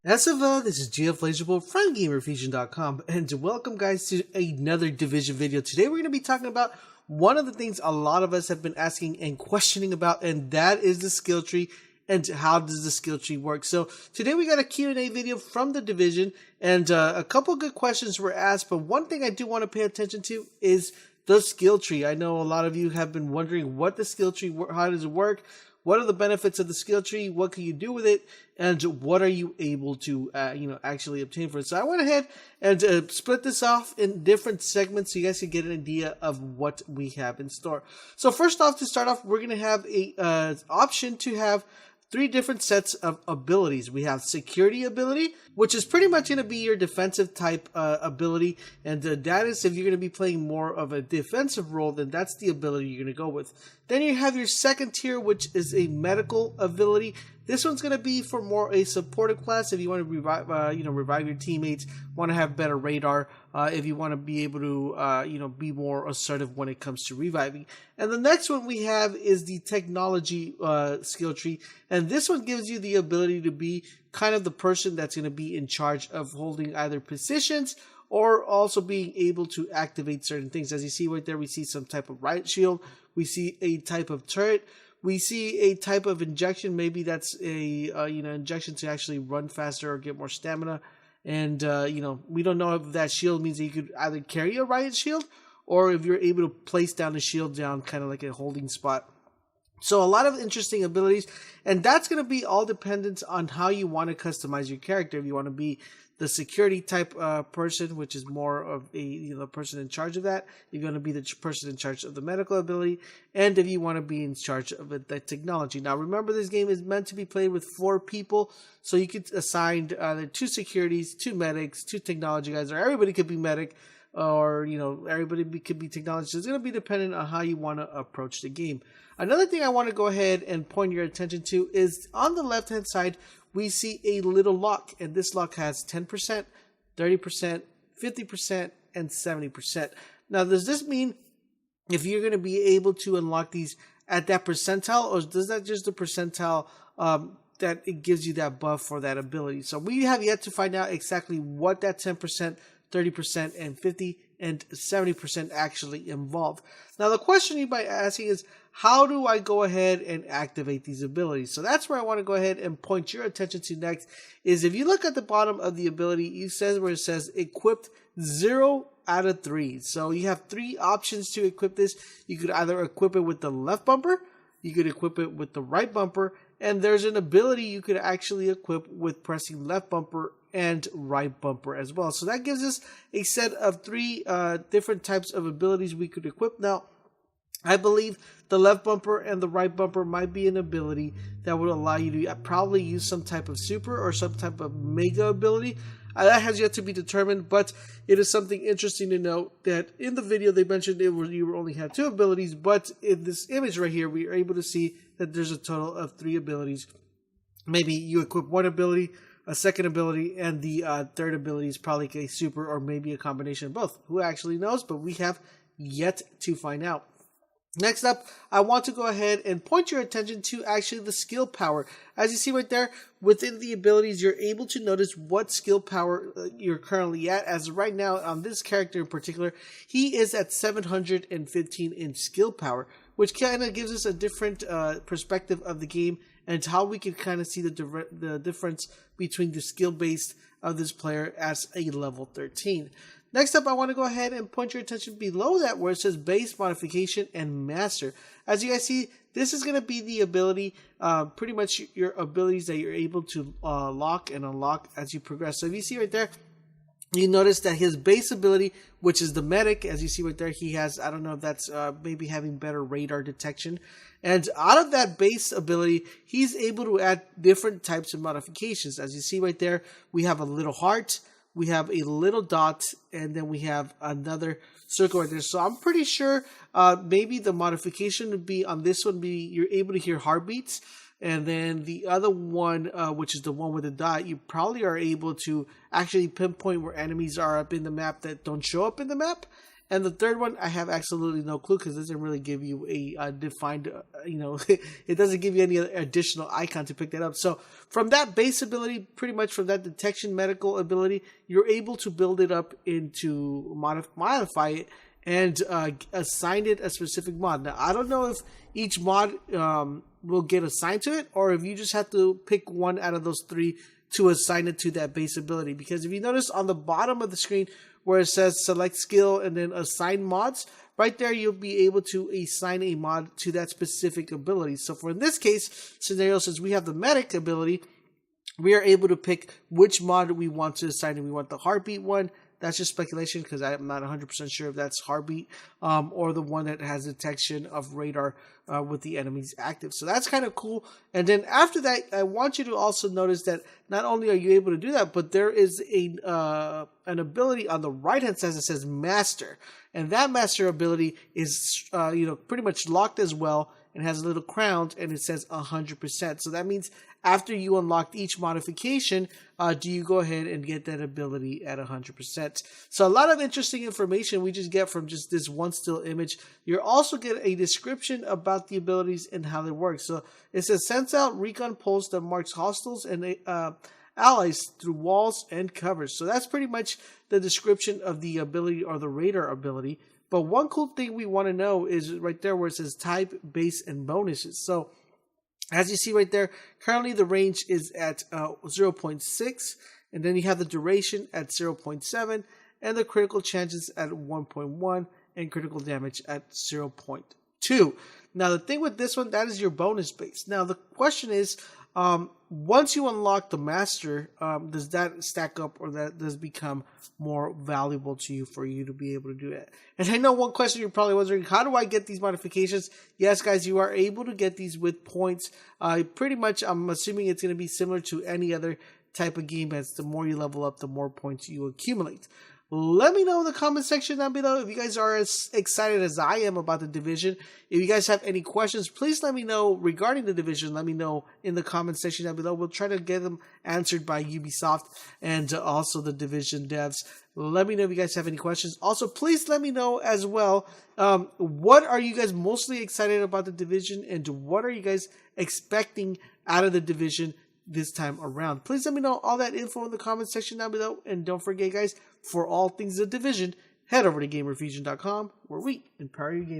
Esava, this is GFLaserable from GamerFusion.com, and welcome guys to another Division video. Today we're going to be talking about one of the things a lot of us have been asking and questioning about, and that is the skill tree and how does the skill tree work. So today we got a Q&A video from the Division, and a couple good questions were asked, but one thing I do want to pay attention to is the skill tree. I know a lot of you have been wondering what the skill tree, how does it work? What are the benefits of the skill tree? What can you do with it? And what are you able to, actually obtain for it? So I went ahead and split this off in different segments so you guys can get an idea of what we have in store. So first off, to start off, we're going to have a option to have three different sets of abilities. We have security ability, which is pretty much going to be your defensive type ability. And that is, if you're going to be playing more of a defensive role, then that's the ability you're going to go with. Then you have your second tier, which is a medical ability. This one's going to be for more a supportive class. If you want to revive your teammates, want to have better radar, if you want to be able to, be more assertive when it comes to reviving. And the next one we have is the technology skill tree. And this one gives you the ability to be kind of the person that's going to be in charge of holding either positions or also being able to activate certain things. As you see right there, we see some type of riot shield. We see a type of turret. We see a type of injection. Maybe that's a injection to actually run faster or get more stamina. And we don't know if that shield means that you could either carry a riot shield or if you're able to place down the shield down kind of like a holding spot. So a lot of interesting abilities, and that's going to be all dependent on how you want to customize your character. If you want to be the security type person, which is more of a person in charge of that. You're going to be the person in charge of the medical ability, and if you want to be in charge of the technology. Now, remember, this game is meant to be played with 4 people, so you could assign either 2 securities, 2 medics, 2 technology guys, or everybody could be medic, or everybody could be technology. So it's going to be dependent on how you want to approach the game. Another thing I want to go ahead and point your attention to is on the left hand side, we see a little lock, and this lock has 10%, 30%, 50%, and 70%. Now, does this mean if you're going to be able to unlock these at that percentile, or does that just the percentile that it gives you that buff for that ability? So we have yet to find out exactly what that 10%, 30%, and 50% and 70% actually involve. Now, the question you might be asking is, how do I go ahead and activate these abilities? So that's where I want to go ahead and point your attention to next, is if you look at the bottom of the ability, it says equipped 0 out of 3. So you have 3 options to equip this. You could either equip it with the left bumper, you could equip it with the right bumper, and there's an ability you could actually equip with pressing left bumper and right bumper as well. So that gives us a set of 3 different types of abilities we could equip. Now, I believe the left bumper and the right bumper might be an ability that would allow you to probably use some type of super or some type of mega ability. That has yet to be determined, but it is something interesting to note that in the video they mentioned you only had 2 abilities, but in this image right here, we are able to see that there's a total of 3 abilities. Maybe you equip 1 ability, a second ability, and the third ability is probably a super or maybe a combination of both. Who actually knows? But we have yet to find out. Next up, I want to go ahead and point your attention to actually the skill power. As you see right there, within the abilities, you're able to notice what skill power you're currently at. As of right now, on this character in particular, he is at 715 in skill power, which kind of gives us a different perspective of the game and how we can kind of see the difference between the skill base of this player as a level 13. Next up, I want to go ahead and point your attention below that where it says base, modification, and master. As you guys see, this is going to be the ability, pretty much your abilities that you're able to lock and unlock as you progress. So if you see right there, you notice that his base ability, which is the medic, as you see right there, he has, I don't know if that's maybe having better radar detection. And out of that base ability, he's able to add different types of modifications. As you see right there, we have a little heart, we have a little dot, and then we have another circle right there. So I'm pretty sure maybe the modification would be on this one, you're able to hear heartbeats. And then the other one, which is the one with the dot, you probably are able to actually pinpoint where enemies are up in the map that don't show up in the map. And the third one, I have absolutely no clue because it doesn't really give you a defined, it doesn't give you any additional icon to pick that up. So from that base ability, pretty much from that detection medical ability, you're able to build it up into modify it and assign it a specific mod. Now, I don't know if each mod will get assigned to it or if you just have to pick one out of those three to assign it to that base ability. Because if you notice on the bottom of the screen where it says select skill and then assign mods, right there you'll be able to assign a mod to that specific ability. So for in this case scenario, since we have the medic ability, we are able to pick which mod we want to assign. And we want the heartbeat one. That's just speculation because I'm not 100% sure if that's heartbeat or the one that has detection of radar with the enemies active. So that's kind of cool. And then after that, I want you to also notice that not only are you able to do that, but there is an ability on the right-hand side that says Master. And that Master ability is pretty much locked as well and has a little crown and it says 100%. So that means after you unlock each modification, do you go ahead and get that ability at 100%. So a lot of interesting information we just get from just this one still image. You'll also get a description about the abilities and how they work. So it says sends out recon pulse that marks hostiles and allies through walls and covers. So that's pretty much the description of the ability or the radar ability. But one cool thing we want to know is right there where it says type, base, and bonuses. So as you see right there, currently the range is at 0.6, and then you have the duration at 0.7, and the critical chances at 1.1, and critical damage at 0.2. Now the thing with this one, that is your bonus base. Now the question is, once you unlock the master, does that stack up or that does become more valuable to you for you to be able to do it? And I know one question you're probably wondering, how do I get these modifications? Yes, guys, you are able to get these with points. Pretty much, I'm assuming it's going to be similar to any other type of game. As the more you level up, the more points you accumulate. Let me know in the comment section down below if you guys are as excited as I am about the Division. If you guys have any questions, please let me know regarding the Division. Let me know in the comment section down below. We'll try to get them answered by Ubisoft and also the Division devs. Let me know if you guys have any questions. Also, please let me know as well, what are you guys mostly excited about the Division and what are you guys expecting out of the Division this time around? Please let me know all that info in the comment section down below. And don't forget, guys, for all things The Division, head over to GamerFusion.com where we empower your game.